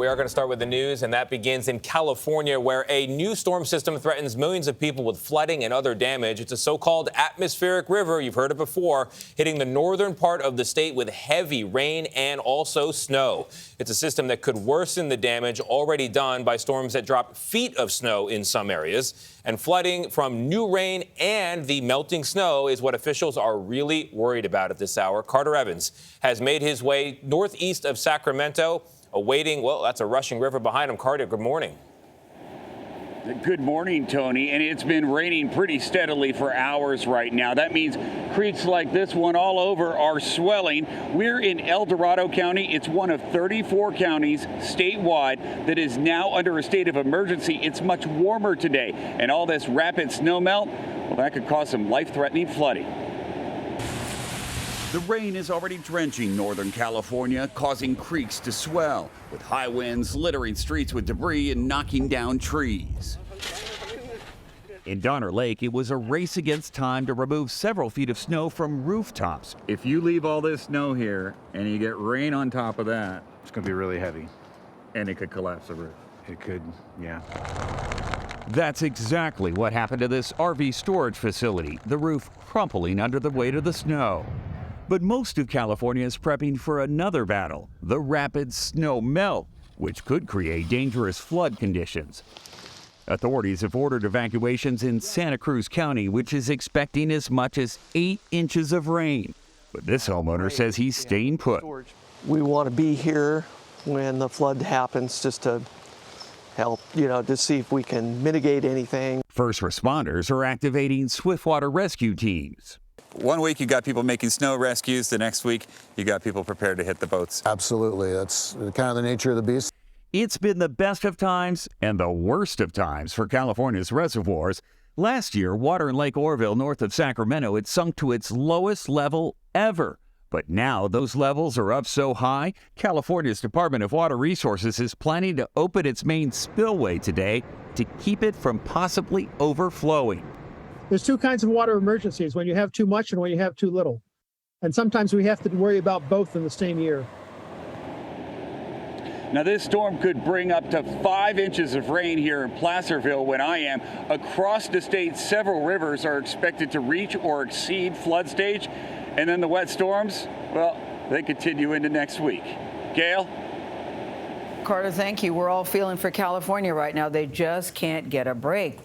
We are going to start with the news, and that begins in California, where a new storm system threatens millions of people with flooding and other damage. It's a so-called atmospheric river. You've heard it before, hitting the northern part of the state with heavy rain and also snow. It's a system that could worsen the damage already done by storms that drop feet of snow in some areas. And flooding from new rain and the melting snow is what officials are really worried about at this hour. Carter Evans has made his way northeast of Sacramento, awaiting, well, that's a rushing river behind him. Carter, good morning. Good morning, Tony. And it's been raining pretty steadily for hours right now. That means creeks like this one all over are swelling. We're in El Dorado County. It's one of 34 counties statewide that is now under a state of emergency. It's much warmer today. And all this rapid snow melt, well, that could cause some life-threatening flooding. The rain is already drenching Northern California, causing creeks to swell, with high winds littering streets with debris and knocking down trees. In Donner Lake, it was a race against time to remove several feet of snow from rooftops. If you leave all this snow here and you get rain on top of that, it's going to be really heavy. And it could collapse the roof. It could, yeah. That's exactly what happened to this RV storage facility, the roof crumpling under the weight of the snow. But most of California is prepping for another battle, the rapid snow melt, which could create dangerous flood conditions. Authorities have ordered evacuations in Santa Cruz County, which is expecting as much as 8 inches of rain. But this homeowner says he's staying put. We want to be here when the flood happens just to help, to see if we can mitigate anything. First responders are activating swiftwater rescue teams. One week you got people making snow rescues. The next week you got people prepared to hit the boats. Absolutely. That's kind of the nature of the beast. It's been the best of times and the worst of times for California's reservoirs. Last year, water in Lake Oroville north of Sacramento had sunk to its lowest level ever. But now those levels are up so high, California's Department of Water Resources is planning to open its main spillway today to keep it from possibly overflowing. There's two kinds of water emergencies, when you have too much and when you have too little. And sometimes we have to worry about both in the same year. Now, this storm could bring up to 5 inches of rain here in Placerville when I am. Across the state, several rivers are expected to reach or exceed flood stage. And then the wet storms, well, they continue into next week. Gayle? Carter, thank you. We're all feeling for California right now. They just can't get a break.